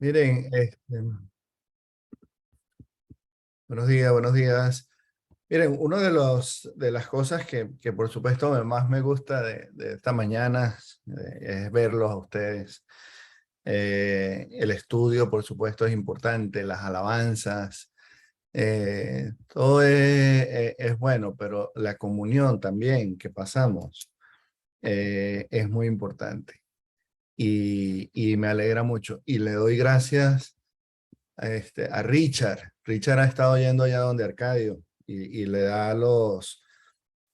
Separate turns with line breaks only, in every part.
Miren, buenos días, buenos días. Miren, uno de las cosas que por supuesto más me gusta de esta mañana es verlos a ustedes. El estudio, por supuesto, es importante, las alabanzas, todo es bueno, pero la comunión también que pasamos es muy importante y me alegra mucho. Y le doy gracias a Richard. Richard ha estado yendo allá donde Arcadio y le da los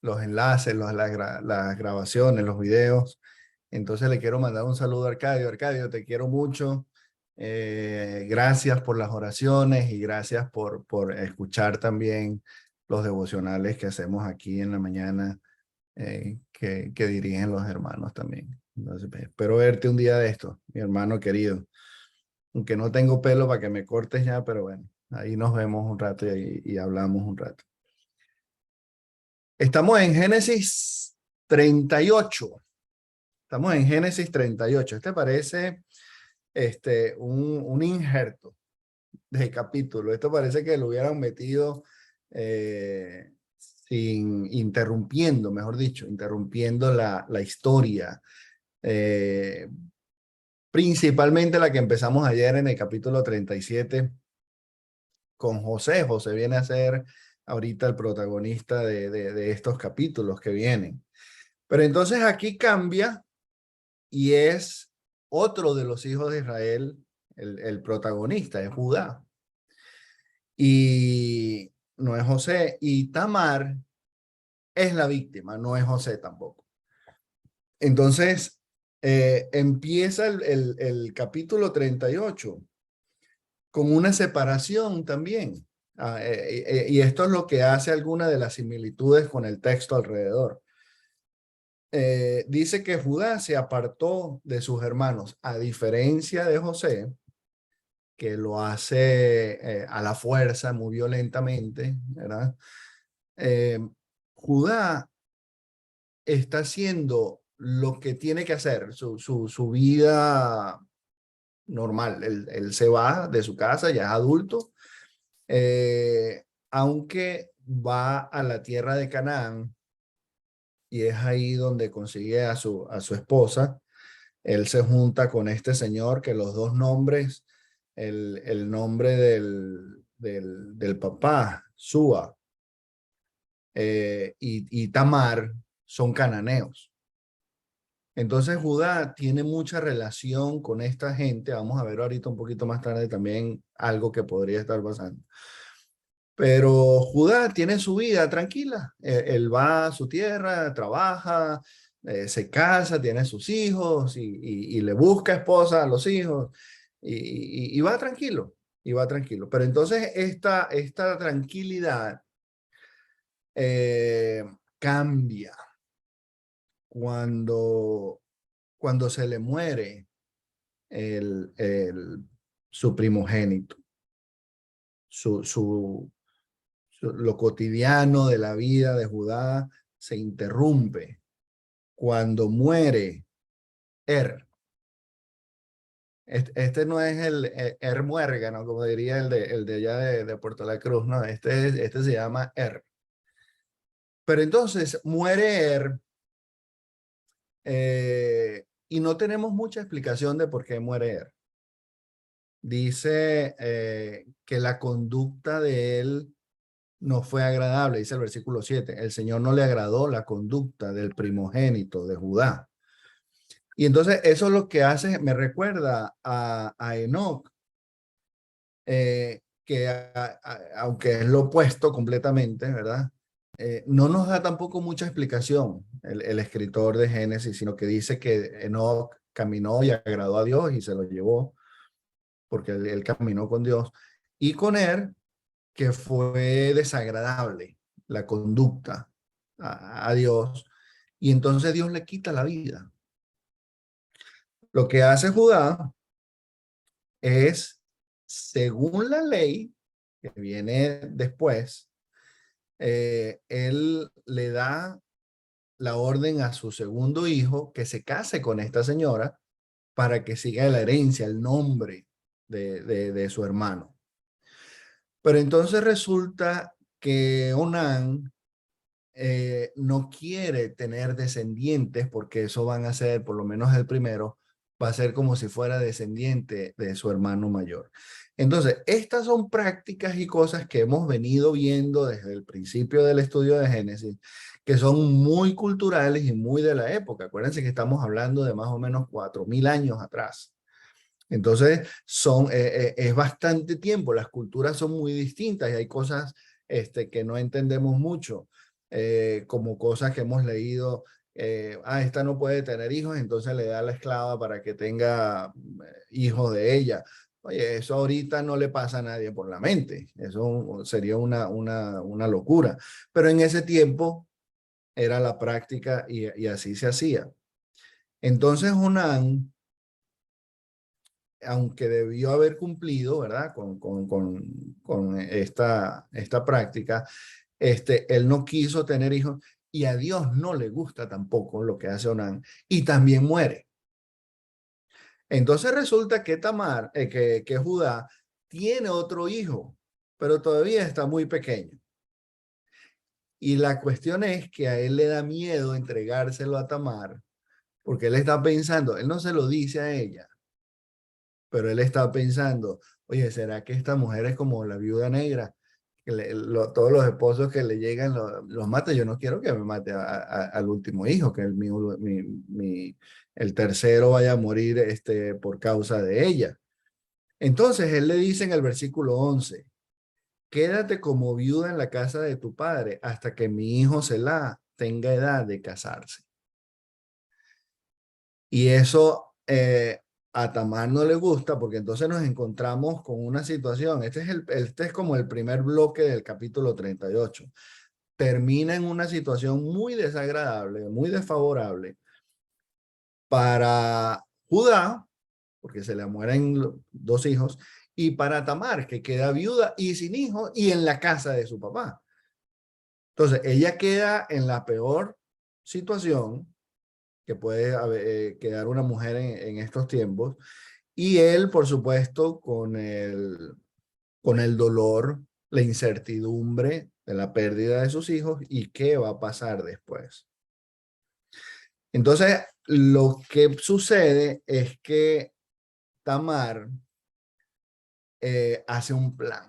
enlaces, las grabaciones, los videos. Entonces le quiero mandar un saludo a Arcadio. Arcadio, te quiero mucho. Gracias por las oraciones y gracias por escuchar también los devocionales que hacemos aquí en la mañana, que dirigen los hermanos también. Entonces, espero verte un día de esto, mi hermano querido. Aunque no tengo pelo para que me cortes ya, pero bueno, ahí nos vemos un rato y hablamos un rato. Estamos en Génesis 38. Estamos en Génesis 38. Este parece un injerto de capítulo. Esto parece que lo hubieran metido interrumpiendo, mejor dicho, interrumpiendo la historia. Eh, Principalmente la que empezamos ayer en el capítulo 37 con José. José viene a ser ahorita el protagonista de estos capítulos que vienen. Pero entonces aquí cambia y es otro de los hijos de Israel, el protagonista, es Judá. Y no es José. Y Tamar es la víctima, no es José tampoco. Entonces empieza el capítulo 38 con una separación también. Y esto es lo que hace alguna de las similitudes con el texto alrededor. Dice que Judá se apartó de sus hermanos, a diferencia de José, que lo hace a la fuerza, muy violentamente, ¿verdad? Eh, Judá está haciendo lo que tiene que hacer, su vida normal. Él se va de su casa, ya es adulto, aunque va a la tierra de Canaán y es ahí donde consigue a su esposa. Él se junta con este señor que los dos nombres, el nombre del papá, Sua, y Tamar son cananeos. Entonces Judá tiene mucha relación con esta gente. Vamos a ver ahorita un poquito más tarde también algo que podría estar pasando. Pero Judá tiene su vida tranquila. Él va a su tierra, trabaja, se casa, tiene sus hijos y le busca esposa a los hijos y va tranquilo, y va tranquilo. Pero entonces esta tranquilidad eh, cambia cuando, cuando se le muere el, el, su primogénito, su lo cotidiano de la vida de Judá se interrumpe cuando muere Er. Este no es el muérgano, como diría el de allá de Puerto La Cruz, no, este se llama Er. Pero entonces muere Er y no tenemos mucha explicación de por qué muere Er. Dice que la conducta de él no fue agradable, dice el versículo 7. El Señor no le agradó la conducta del primogénito de Judá. Y entonces eso es lo que hace, me recuerda a Enoc, que aunque es lo opuesto completamente, ¿verdad? No nos da tampoco mucha explicación el escritor de Génesis, sino que dice que Enoc caminó y agradó a Dios y se lo llevó, porque él caminó con Dios. Y con él, que fue desagradable la conducta a Dios, y entonces Dios le quita la vida. Lo que hace Judá es, según la ley que viene después, él le da la orden a su segundo hijo que se case con esta señora para que siga la herencia, el nombre de su hermano. Pero entonces resulta que Onán no quiere tener descendientes porque eso van a ser, por lo menos el primero, va a ser como si fuera descendiente de su hermano mayor. Entonces, estas son prácticas y cosas que hemos venido viendo desde el principio del estudio de Génesis, que son muy culturales y muy de la época. Acuérdense que estamos hablando de más o menos 4000 años atrás. Entonces, es bastante tiempo, las culturas son muy distintas y hay cosas que no entendemos mucho, como cosas que hemos leído, esta no puede tener hijos, entonces le da a la esclava para que tenga hijos de ella. Oye, eso ahorita no le pasa a nadie por la mente, eso sería una locura, pero en ese tiempo era la práctica y así se hacía. Entonces, Onán, aunque debió haber cumplido, ¿verdad? Con esta práctica, él no quiso tener hijos y a Dios no le gusta tampoco lo que hace Onán y también muere. Entonces resulta que que Judá tiene otro hijo, pero todavía está muy pequeño. Y la cuestión es que a él le da miedo entregárselo a Tamar, porque él está pensando, él no se lo dice a ella, pero él está pensando, oye, ¿será que esta mujer es como la viuda negra? Que todos los esposos que le llegan los mata. Yo no quiero que me mate al último hijo, que el tercero vaya a morir por causa de ella. Entonces él le dice en el versículo 11, quédate como viuda en la casa de tu padre hasta que mi hijo Selah tenga edad de casarse. Y eso a Tamar no le gusta porque entonces nos encontramos con una situación. Este es como el primer bloque del capítulo 38. Termina en una situación muy desagradable, muy desfavorable para Judá, porque se le mueren 2 hijos, y para Tamar, que queda viuda y sin hijos y en la casa de su papá. Entonces, ella queda en la peor situación que puede quedar una mujer en estos tiempos. Y él, por supuesto, con el dolor, la incertidumbre de la pérdida de sus hijos y qué va a pasar después. Entonces, lo que sucede es que Tamar hace un plan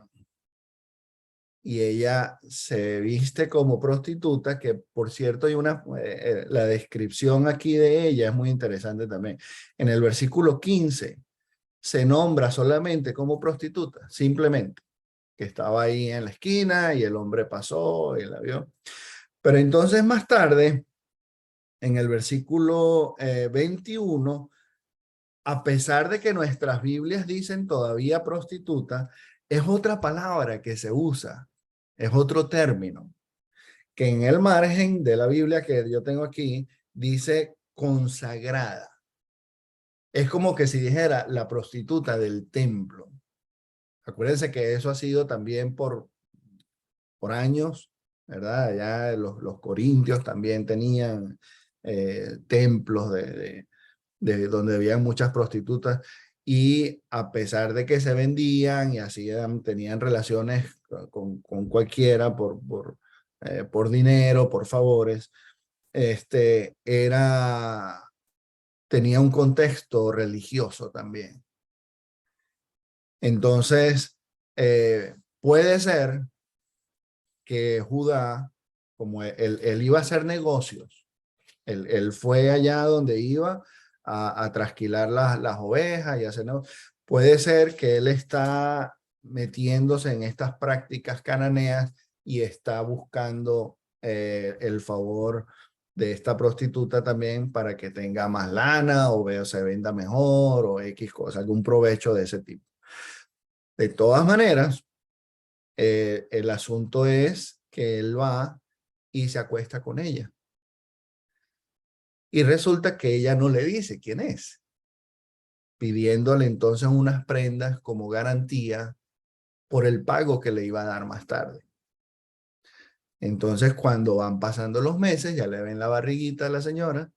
y ella se viste como prostituta, que por cierto hay la descripción aquí de ella es muy interesante también. En el versículo 15 se nombra solamente como prostituta, simplemente, que estaba ahí en la esquina y el hombre pasó y la vio. Pero entonces más tarde, en el versículo 21, a pesar de que nuestras Biblias dicen todavía prostituta, es otra palabra que se usa, es otro término, que en el margen de la Biblia que yo tengo aquí dice consagrada. Es como que si dijera la prostituta del templo. Acuérdense que eso ha sido también por años, ¿verdad? Ya los corintios también tenían templos de donde había muchas prostitutas y a pesar de que se vendían y tenían relaciones con cualquiera por dinero, por favores, tenía un contexto religioso también. Entonces, puede ser que Judá, como él iba a hacer negocios, él fue allá donde iba a trasquilar las ovejas y hacer negocios. Puede ser que él está metiéndose en estas prácticas cananeas y está buscando el favor de esta prostituta también para que tenga más lana o se venda mejor o X cosa, algún provecho de ese tipo. De todas maneras, el asunto es que él va y se acuesta con ella. Y resulta que ella no le dice quién es, pidiéndole entonces unas prendas como garantía por el pago que le iba a dar más tarde. Entonces, cuando van pasando los meses, ya le ven la barriguita a la señora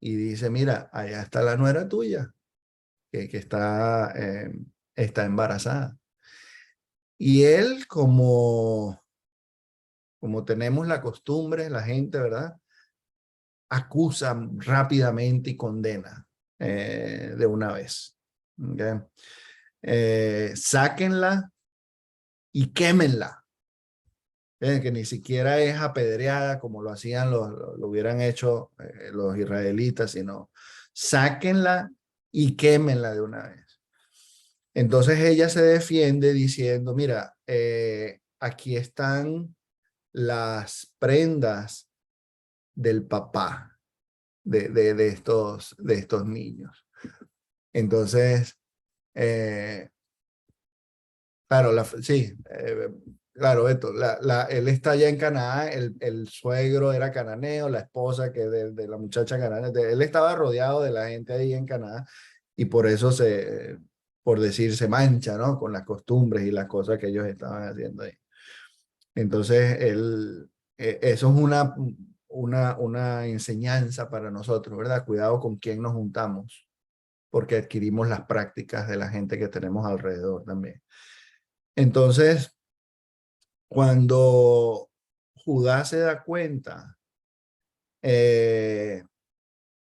y dice, mira, allá está la nuera tuya, que está está embarazada. Y él, como tenemos la costumbre, la gente, ¿verdad? Acusa rápidamente y condena de una vez. ¿Okay? Sáquenla y quémenla. Que ni siquiera es apedreada como lo hacían, lo hubieran hecho los israelitas, sino sáquenla y quémenla de una vez. Entonces ella se defiende diciendo, mira, aquí están las prendas del papá de estos niños. Entonces, claro, sí, claro, Beto, él está allá en Canaán, el suegro era cananeo, la esposa que de la muchacha cananea, él estaba rodeado de la gente ahí en Canaán y por eso por decir, se mancha, ¿no? Con las costumbres y las cosas que ellos estaban haciendo ahí. Entonces, eso es una enseñanza para nosotros, ¿verdad? Cuidado con quién nos juntamos, porque adquirimos las prácticas de la gente que tenemos alrededor también. Entonces, cuando Judá se da cuenta, él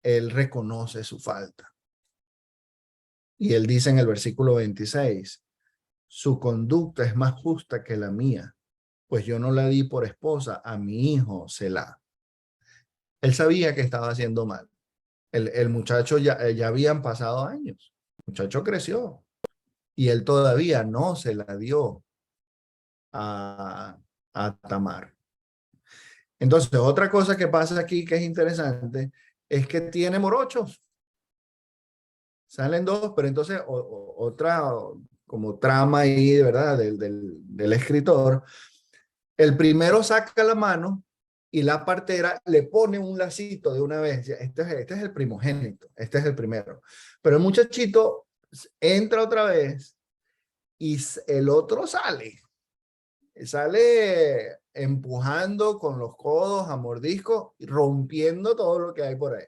reconoce su falta. Y él dice en el versículo 26, su conducta es más justa que la mía, pues yo no la di por esposa a mi hijo Selah. Él sabía que estaba haciendo mal. El muchacho ya habían pasado años. El muchacho creció y él todavía no se la dio a, a Tamar. Entonces, otra cosa que pasa aquí que es interesante es que tiene morochos. Salen dos, pero entonces otra como trama ahí, de verdad, del escritor. El primero saca la mano y la partera le pone un lacito de una vez. Este es el primogénito, este es el primero. Pero el muchachito entra otra vez y el otro sale empujando con los codos a mordisco, rompiendo todo lo que hay por ahí.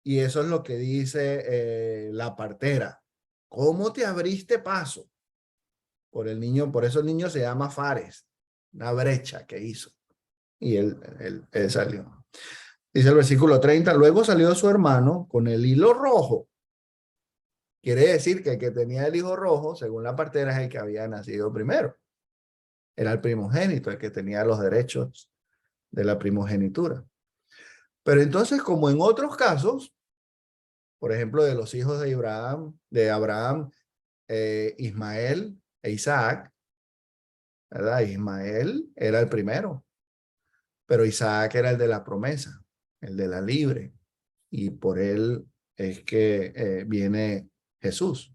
Y eso es lo que dice la partera. ¿Cómo te abriste paso? Por el niño, por eso el niño se llama Fares, una brecha que hizo. Y él salió. Dice el versículo 30, luego salió su hermano con el hilo rojo. Quiere decir que el que tenía el hijo rojo, según la partera, es el que había nacido primero. Era el primogénito, el que tenía los derechos de la primogenitura. Pero entonces, como en otros casos, por ejemplo, de los hijos de Abraham, Ismael e Isaac, ¿verdad? Ismael era el primero, pero Isaac era el de la promesa, el de la libre, y por él es que viene Jesús.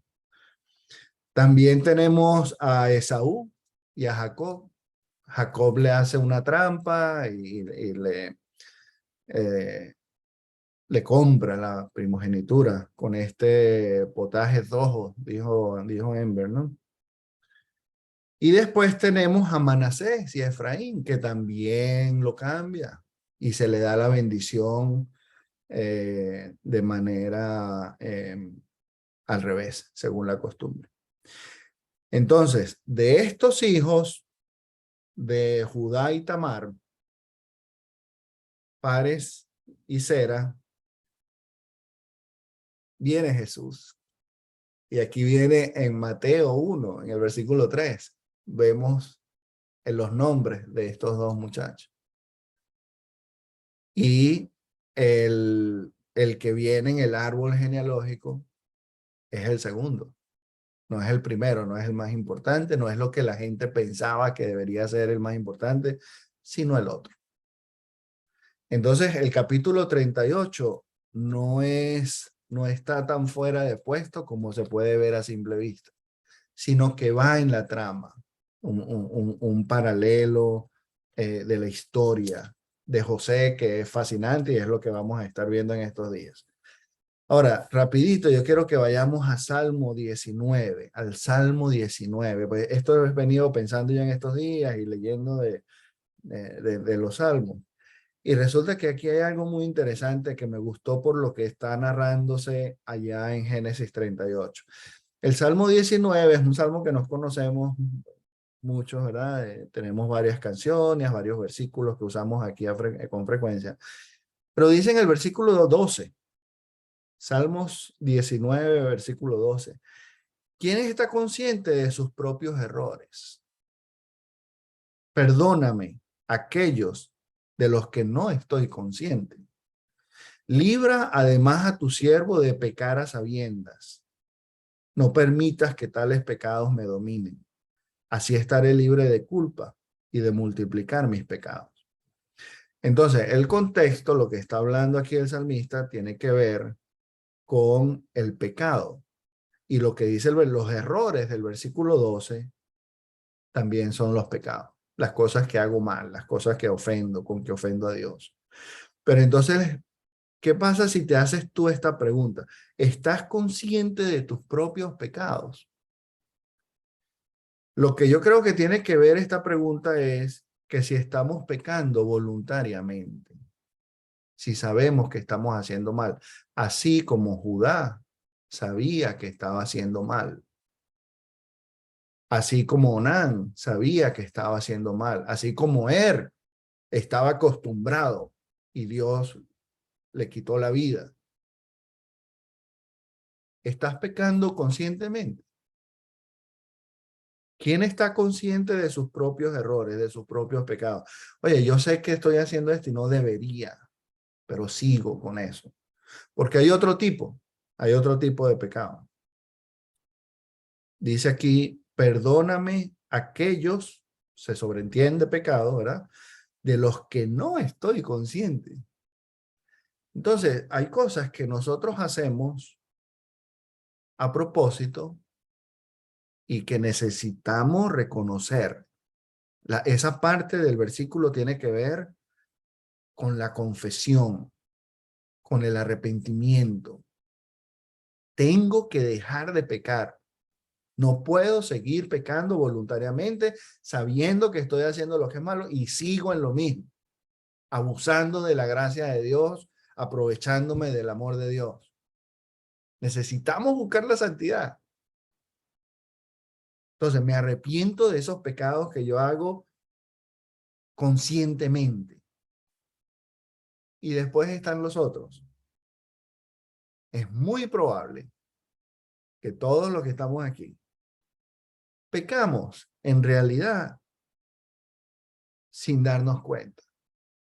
También tenemos a Esaú y a Jacob. Jacob le hace una trampa y le compra la primogenitura con este potaje rojo, dijo Ember, ¿no? Y después tenemos a Manasés y a Efraín, que también lo cambia y se le da la bendición de manera al revés, según la costumbre. Entonces, de estos hijos de Judá y Tamar, Pares y Sera, viene Jesús. Y aquí viene en Mateo 1, en el versículo 3, vemos en los nombres de estos dos muchachos. Y el que viene en el árbol genealógico es el segundo. No es el primero, no es el más importante, no es lo que la gente pensaba que debería ser el más importante, sino el otro. Entonces, el capítulo 38 no está tan fuera de puesto como se puede ver a simple vista, sino que va en la trama, un paralelo de la historia de José que es fascinante y es lo que vamos a estar viendo en estos días. Ahora, rapidito, yo quiero que vayamos a Salmo 19, al Salmo 19, pues esto he venido pensando yo en estos días y leyendo de los Salmos. Y resulta que aquí hay algo muy interesante que me gustó por lo que está narrándose allá en Génesis 38. El Salmo 19 es un salmo que nos conocemos muchos, ¿verdad? Tenemos varias canciones, varios versículos que usamos aquí con frecuencia. Pero dice en el versículo 12, Salmos 19, versículo 12, ¿quién está consciente de sus propios errores? Perdóname aquellos de los que no estoy consciente. Libra además a tu siervo de pecar a sabiendas. No permitas que tales pecados me dominen. Así estaré libre de culpa y de multiplicar mis pecados. Entonces, el contexto, lo que está hablando aquí el salmista, tiene que ver con el pecado. Y lo que dice los errores del versículo 12 también son los pecados. Las cosas que hago mal, las cosas que ofendo, con que ofendo a Dios. Pero entonces, ¿qué pasa si te haces tú esta pregunta? ¿Estás consciente de tus propios pecados? Lo que yo creo que tiene que ver esta pregunta es que si estamos pecando voluntariamente, si sabemos que estamos haciendo mal, así como Judá sabía que estaba haciendo mal, así como Onán sabía que estaba haciendo mal, así como estaba acostumbrado y Dios le quitó la vida. ¿Estás pecando conscientemente? ¿Quién está consciente de sus propios errores, de sus propios pecados? Oye, yo sé que estoy haciendo esto y no debería, pero sigo con eso. Porque hay otro tipo de pecado. Dice aquí, perdóname aquellos, se sobreentiende pecado, ¿verdad? De los que no estoy consciente. Entonces, hay cosas que nosotros hacemos a propósito y que necesitamos reconocer. Esa parte del versículo tiene que ver con la confesión, con el arrepentimiento. Tengo que dejar de pecar. No puedo seguir pecando voluntariamente sabiendo que estoy haciendo lo que es malo y sigo en lo mismo, abusando de la gracia de Dios, aprovechándome del amor de Dios. Necesitamos buscar la santidad. Entonces me arrepiento de esos pecados que yo hago conscientemente. Y después están los otros. Es muy probable que todos los que estamos aquí pecamos en realidad sin darnos cuenta.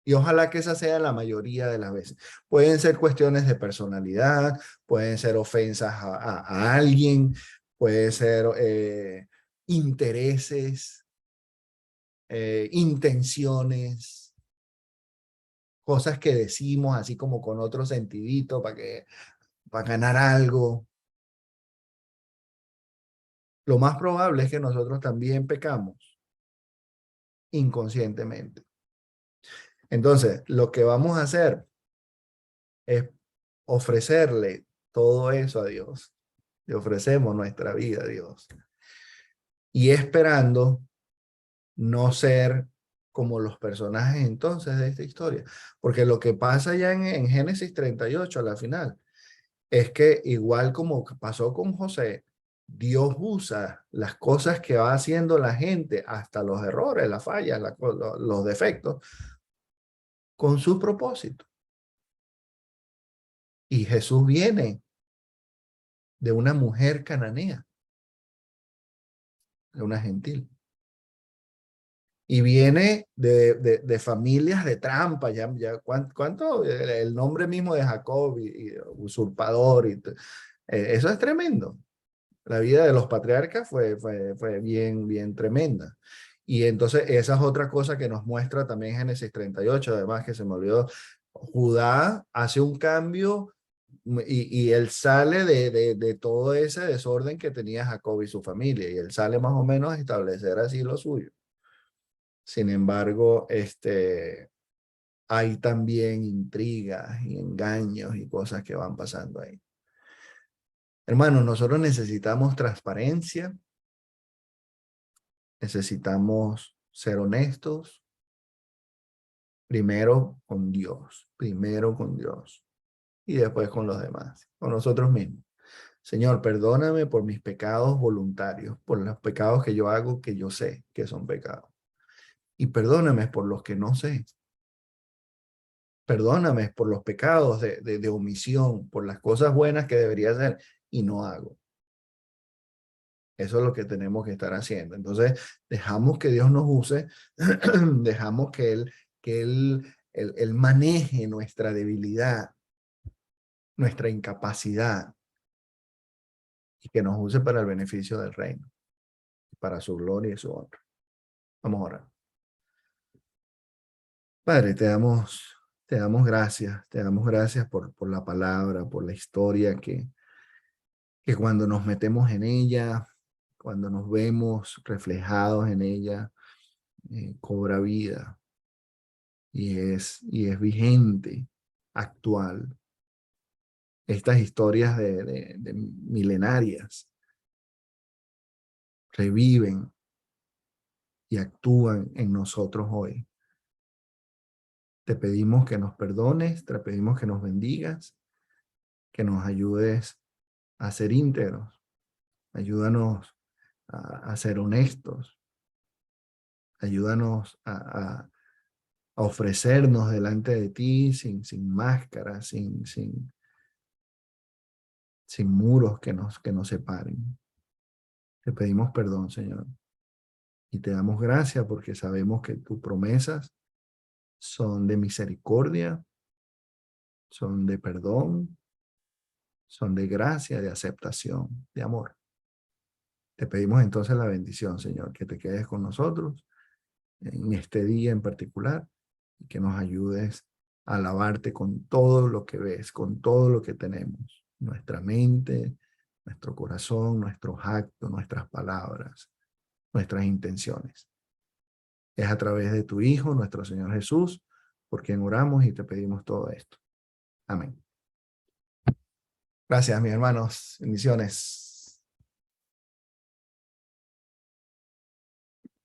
Y ojalá que esa sea la mayoría de las veces. Pueden ser cuestiones de personalidad, pueden ser ofensas a alguien, pueden ser intereses, intenciones, cosas que decimos así como con otro sentidito para ganar algo. Lo más probable es que nosotros también pecamos inconscientemente. Entonces, lo que vamos a hacer es ofrecerle todo eso a Dios. Le ofrecemos nuestra vida a Dios. Y esperando no ser como los personajes entonces de esta historia. Porque lo que pasa ya en Génesis 38 a la final es que igual como pasó con José, Dios usa las cosas que va haciendo la gente, hasta los errores, las fallas, los defectos, con su propósito. Y Jesús viene de una mujer cananea, de una gentil. Y viene de familias de trampa, ¿cuánto? El nombre mismo de Jacob y usurpador, eso es tremendo. La vida de los patriarcas fue bien, bien tremenda. Y entonces esa es otra cosa que nos muestra también Génesis 38, además que se me olvidó. Judá hace un cambio y él sale de todo ese desorden que tenía Jacob y su familia, y él sale más o menos a establecer así lo suyo. Sin embargo, hay también intrigas y engaños y cosas que van pasando ahí. Hermanos, nosotros necesitamos transparencia, necesitamos ser honestos, primero con Dios y después con los demás, con nosotros mismos. Señor, perdóname por mis pecados voluntarios, por los pecados que yo hago que yo sé que son pecados. Y perdóname por los que no sé. Perdóname por los pecados de omisión, por las cosas buenas que debería hacer y no hago. Eso es lo que tenemos que estar haciendo. Entonces, dejamos que Dios nos use, dejamos que Él maneje nuestra debilidad, nuestra incapacidad, y que nos use para el beneficio del reino, para su gloria y su honra. Vamos a orar. Padre, te damos gracias por la palabra, por la historia que cuando nos metemos en ella, cuando nos vemos reflejados en ella, cobra vida y es vigente, actual. Estas historias de milenarias reviven y actúan en nosotros hoy. Te pedimos que nos perdones, te pedimos que nos bendigas, que nos ayudes a ser íntegros, ayúdanos a ser honestos, ayúdanos a ofrecernos delante de ti sin máscaras, sin muros que nos separen. Te pedimos perdón, Señor, y te damos gracias porque sabemos que tus promesas son de misericordia, son de perdón, son de gracia, de aceptación, de amor. Te pedimos entonces la bendición, Señor, que te quedes con nosotros en este día en particular y que nos ayudes a alabarte con todo lo que ves, con todo lo que tenemos, nuestra mente, nuestro corazón, nuestros actos, nuestras palabras, nuestras intenciones. Es a través de tu Hijo, nuestro Señor Jesús, por quien oramos y te pedimos todo esto. Amén. Gracias, mis hermanos. Bendiciones.